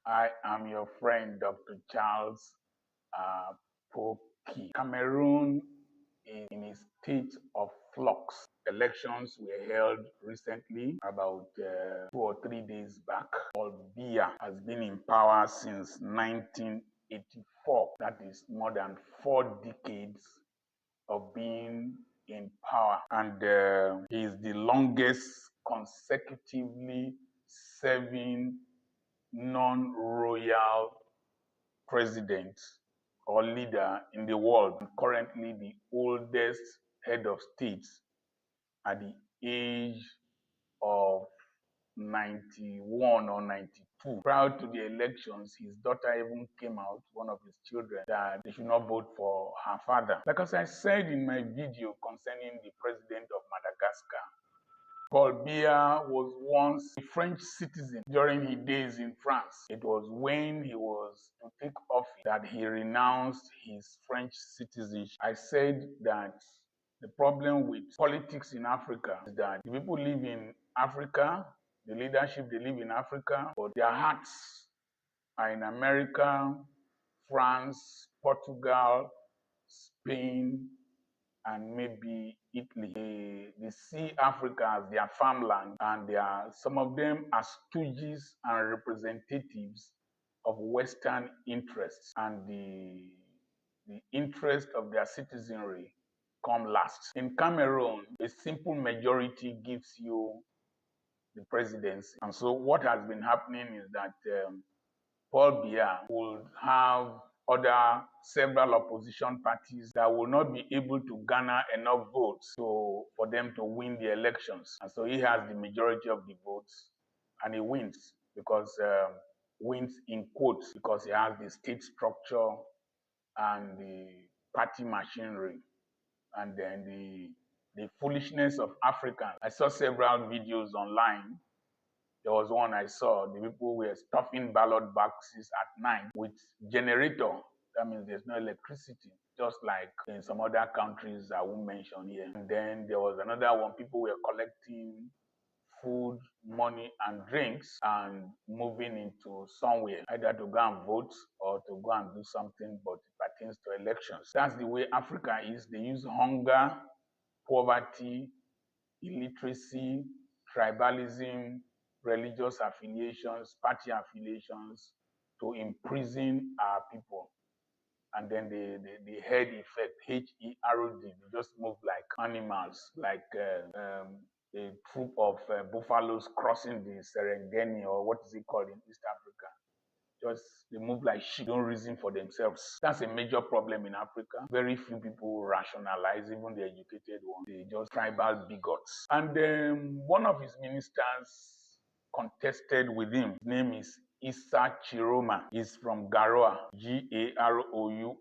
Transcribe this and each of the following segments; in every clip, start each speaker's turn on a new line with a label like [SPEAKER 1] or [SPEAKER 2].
[SPEAKER 1] I am your friend, Dr. Charles Apoki. Cameroon is in a state of flux. Elections were held recently, about 2 or 3 days back. Paul Biya has been in power since 1984. That is more than 4 decades of being in power. And he is the longest consecutively serving non-royal president or leader in the world, and currently the oldest head of state at the age of 91 or 92. Prior to the elections, his daughter even came out, one of his children, that they should not vote for her father. Like as I said in my video concerning the president of Madagascar, Paul Biya was once a French citizen during his days in France. It was when he was to take office that he renounced his French citizenship. I said that the problem with politics in Africa is that the people live in Africa, the leadership, they live in Africa, but their hearts are in America, France, Portugal, Spain, and maybe Italy. They see Africa as their farmland, and some of them are stooges and representatives of Western interests, and the interest of their citizenry come last. In Cameroon, a simple majority gives you the presidency. And so what has been happening is that Paul Biya will have several opposition parties that will not be able to garner enough votes for them to win the elections. And so he has the majority of the votes, and he wins wins in quotes, because he has the state structure and the party machinery, and then the foolishness of Africans. I saw several videos online. There was one I saw, the people were stuffing ballot boxes at night with generator. That means there's no electricity, just like in some other countries I won't mention here. And then there was another one, people were collecting food, money, and drinks and moving into somewhere, either to go and vote or to go and do something, but it pertains to elections. That's the way Africa is. They use hunger, poverty, illiteracy, tribalism, religious affiliations, party affiliations to imprison our people. And then the herd effect, HERD, they just move like animals, like a troop of buffaloes crossing the Serengeti, or what is it called in East Africa. They move like sheep, don't reason for themselves. That's a major problem in Africa. Very few people rationalize, even the educated ones. They just tribal bigots. And one of his ministers contested with him. His name is Isaa Chiroma. He's from Garoua, Garoua,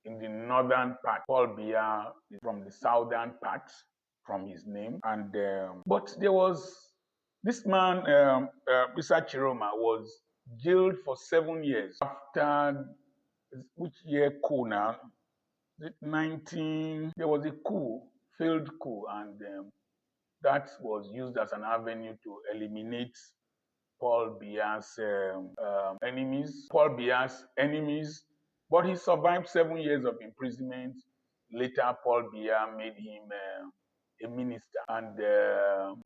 [SPEAKER 1] in the northern part. Paul Biya is from the southern part, from his name. And but there was this man, Isaa Chiroma, was jailed for 7 years after which year coup now? 19. There was a coup, failed coup, and that was used as an avenue to eliminate Paul Biya's enemies. But he survived 7 years of imprisonment. Later, Paul Biya made him a minister, and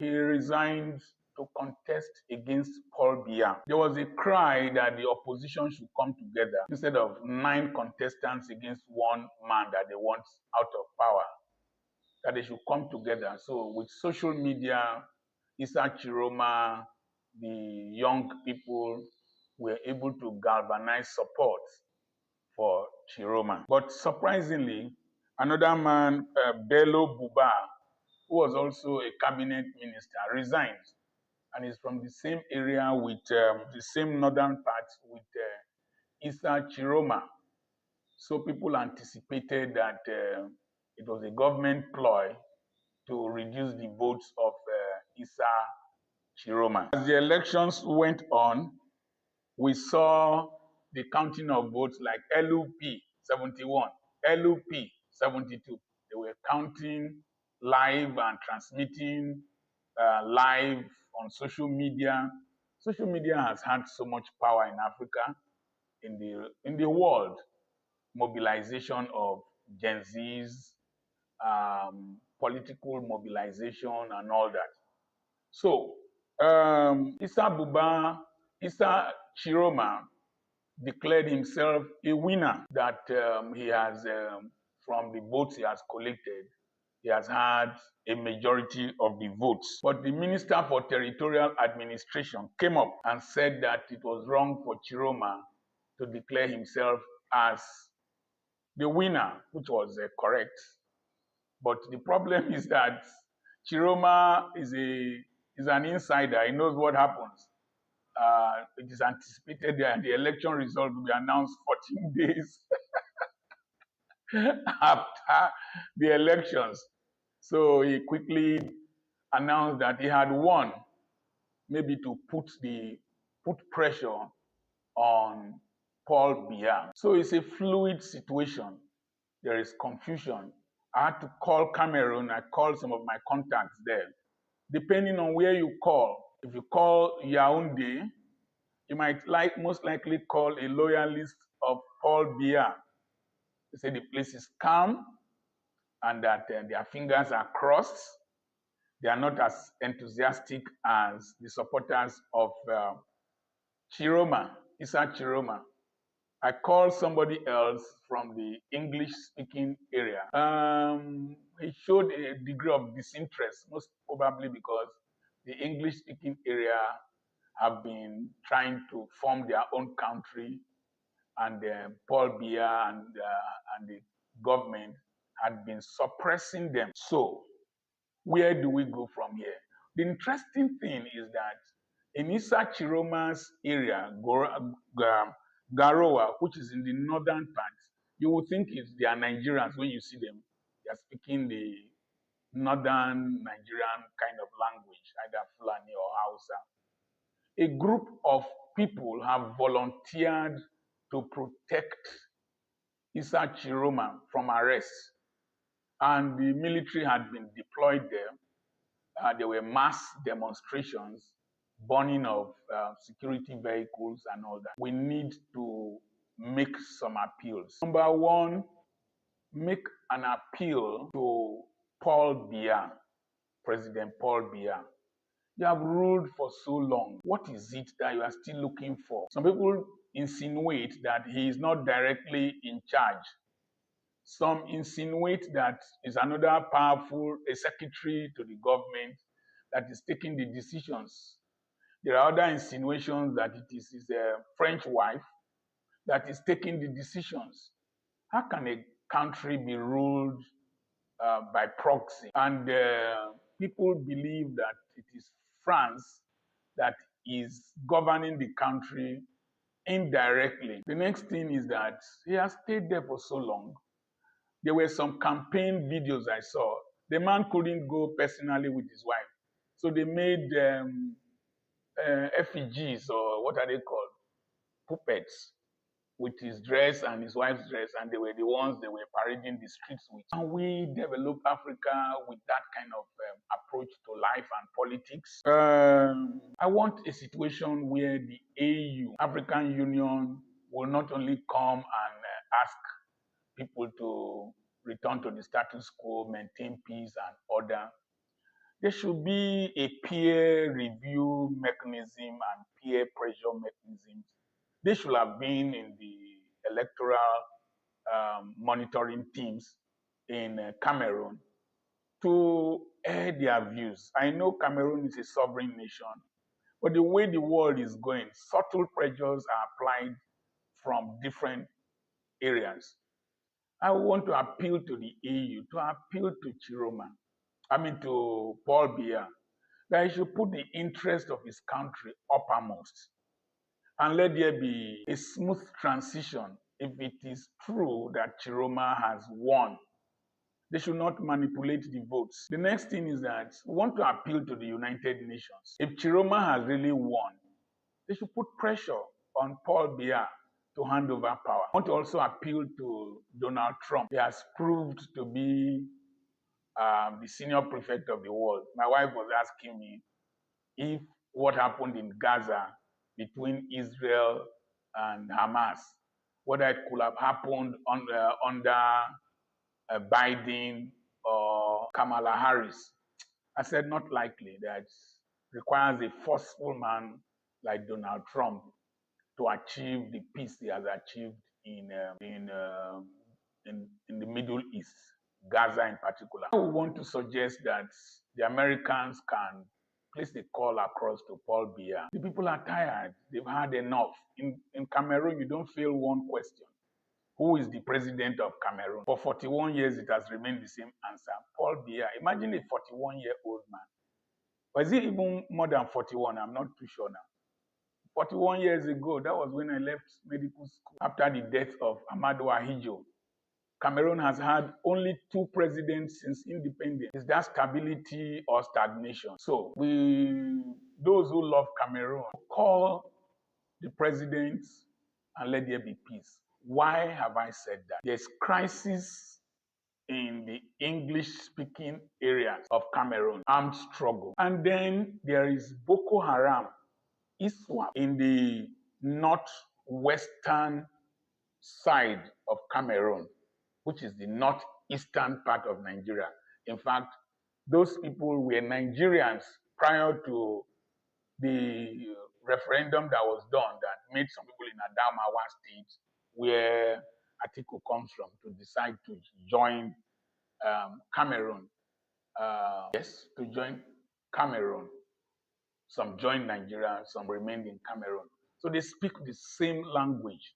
[SPEAKER 1] he resigned to contest against Paul Biya. There was a cry that the opposition should come together instead of 9 contestants against one man that they want out of power, that they should come together. So with social media, Isaa Chiroma, the young people were able to galvanize support for Chiroma. But surprisingly, another man, Bello Buba, who was also a cabinet minister, resigned, and is from the same area with the same northern part with Isaa Chiroma. So people anticipated that it was a government ploy to reduce the votes of Isaa Chiroma. As the elections went on, we saw the counting of votes like LUP 71, LUP 72. They were counting live and transmitting live on social media. Social media has had so much power in Africa, in the world. Mobilization of Gen Zs, political mobilization, and all that. So, Isaa Chiroma declared himself a winner, that he has, from the votes he has collected, he has had a majority of the votes. But the Minister for Territorial Administration came up and said that it was wrong for Chiroma to declare himself as the winner, which was correct. But the problem is that Chiroma is an insider. He knows what happens. It is anticipated that the election result will be announced 14 days after the elections. So he quickly announced that he had won, maybe to put pressure on Paul Biya. So it's a fluid situation. There is confusion. I had to call Cameroon. I called some of my contacts there. Depending on where you call, if you call Yaoundé, you might most likely call a loyalist of Paul Biya. They say the place is calm and that their fingers are crossed. They are not as enthusiastic as the supporters of Chiroma, Isaa Chiroma. I called somebody else from the English-speaking area. He showed a degree of disinterest, most probably because the English-speaking area have been trying to form their own country, and Paul Biya and the government had been suppressing them. So, where do we go from here? The interesting thing is that in Isaa Chiroma's area, Garowa, which is in the northern part, you would think they are Nigerians when you see them. They are speaking the northern Nigerian kind of language, either Fulani or Hausa. A group of people have volunteered to protect Isaa Chiroma from arrest, and the military had been deployed there. There were mass demonstrations, burning of security vehicles and all that. We need to make some appeals. Number one, make an appeal to Paul Biya, President Paul Biya. You have ruled for so long. What is it that you are still looking for? Some people insinuate that he is not directly in charge. Some insinuate that is another powerful, a secretary to the government that is taking the decisions. There are other insinuations that it is his French wife that is taking the decisions. How can a country be ruled by proxy? And people believe that it is France that is governing the country indirectly. The next thing is that he has stayed there for so long. There were some campaign videos I saw. The man couldn't go personally with his wife. So they made effigies, or what are they called? Puppets, with his dress and his wife's dress, and they were the ones they were parading the streets with. Can we develop Africa with that kind of approach to life and politics? I want a situation where the AU, African Union, will not only come and ask people to return to the status quo, maintain peace and order. There should be a peer review mechanism and peer pressure mechanisms. They should have been in the electoral monitoring teams in Cameroon to air their views. I know Cameroon is a sovereign nation, but the way the world is going, subtle pressures are applied from different areas. I want to appeal to the EU, to appeal to to Paul Biya, that he should put the interest of his country uppermost and let there be a smooth transition. If it is true that Chiroma has won, they should not manipulate the votes. The next thing is that we want to appeal to the United Nations. If Chiroma has really won, they should put pressure on Paul Biya to hand over power. I want to also appeal to Donald Trump. He has proved to be the senior prefect of the world. My wife was asking me if what happened in Gaza between Israel and Hamas, whether it could have happened under Biden or Kamala Harris. I said not likely. That requires a forceful man like Donald Trump to achieve the peace he has achieved in the Middle East, Gaza in particular. I would want to suggest that the Americans can place a call across to Paul Biya. The people are tired. They've had enough. In Cameroon, you don't fail one question. Who is the president of Cameroon? For 41 years, it has remained the same answer. Paul Biya. Imagine a 41-year-old man. Or is it even more than 41? I'm not too sure now. 41 years ago, that was when I left medical school. After the death of Amadou Ahidjo, Cameroon has had only 2 presidents since independence. Is that stability or stagnation? So those who love Cameroon, call the presidents and let there be peace. Why have I said that? There's crisis in the English-speaking areas of Cameroon, armed struggle. And then there is Boko Haram, ISWAP, in the northwestern side of Cameroon, which is the northeastern part of Nigeria. In fact, those people were Nigerians prior to the referendum that was done that made some people in Adamawa State, where Atiku comes from, to decide to join Cameroon. To join Cameroon. Some joined Nigeria, some remained in Cameroon. So they speak the same language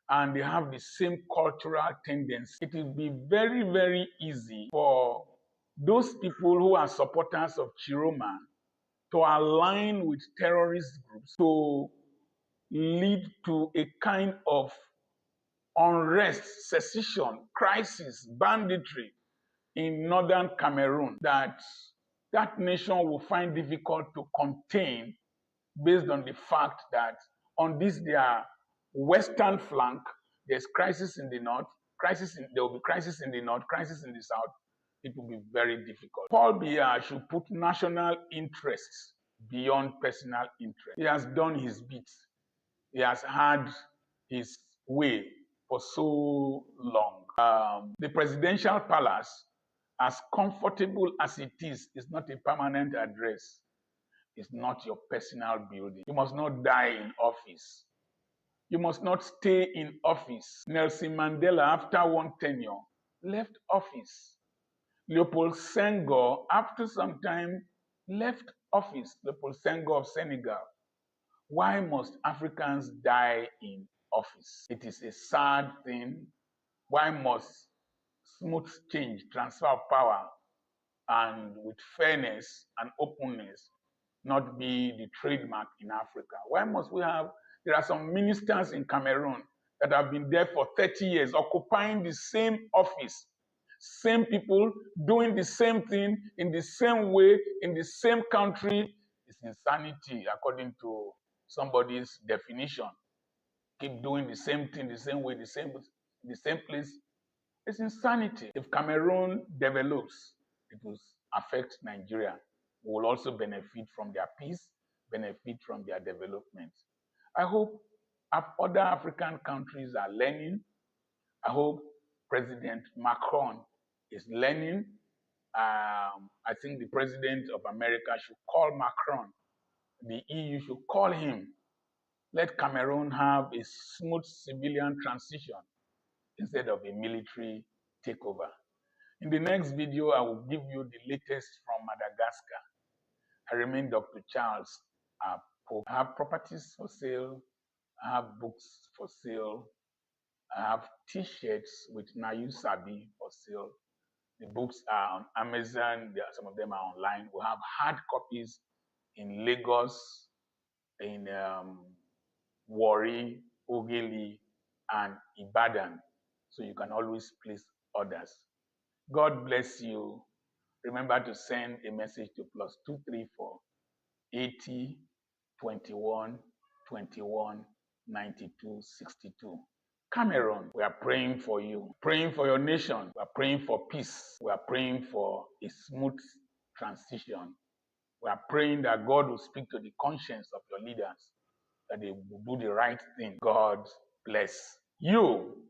[SPEAKER 1] and they have the same cultural tendency. It will be very, very easy for those people who are supporters of Chiroma to align with terrorist groups to lead to a kind of unrest, secession, crisis, banditry in northern Cameroon that nation will find difficult to contain, based on the fact that on this their western flank, there's crisis in the north, there will be crisis in the north, crisis in the south. It will be very difficult. Paul Biya should put national interests beyond personal interest. He has done his bit. He has had his way for so long. The presidential palace, as comfortable as it is not a permanent address. It's not your personal building. You must not die in office. You must not stay in office. Nelson Mandela, after one tenure, left office. Leopold Senghor, after some time, left office. Leopold Senghor of Senegal. Why must Africans die in office? It is a sad thing. Why must smooth change, transfer of power, and with fairness and openness not be the trademark in Africa? Why must we have, there are some ministers in Cameroon that have been there for 30 years, occupying the same office, same people doing the same thing in the same way, in the same country. It's insanity according to somebody's definition. Keep doing the same thing, the same way, the same place. It's insanity. If Cameroon develops, it will affect Nigeria. We will also benefit from their peace, benefit from their development. I hope other African countries are learning. I hope President Macron is learning. I think the President of America should call Macron. The EU should call him. Let Cameroon have a smooth civilian transition instead of a military takeover. In the next video, I will give you the latest from Madagascar. I remain Dr. Charles Apoki. I have properties for sale. I have books for sale. I have t-shirts with Nayu Sabi for sale. The books are on Amazon. Some of them are online. We have hard copies in Lagos, in Warri, Ogeli, and Ibadan. So you can always place orders. God bless you. Remember to send a message to +234 80 21 21 92 62. Cameroon, we are praying for you, praying for your nation. We are praying for peace. We are praying for a smooth transition. We are praying that God will speak to the conscience of your leaders that they will do the right thing. God bless you.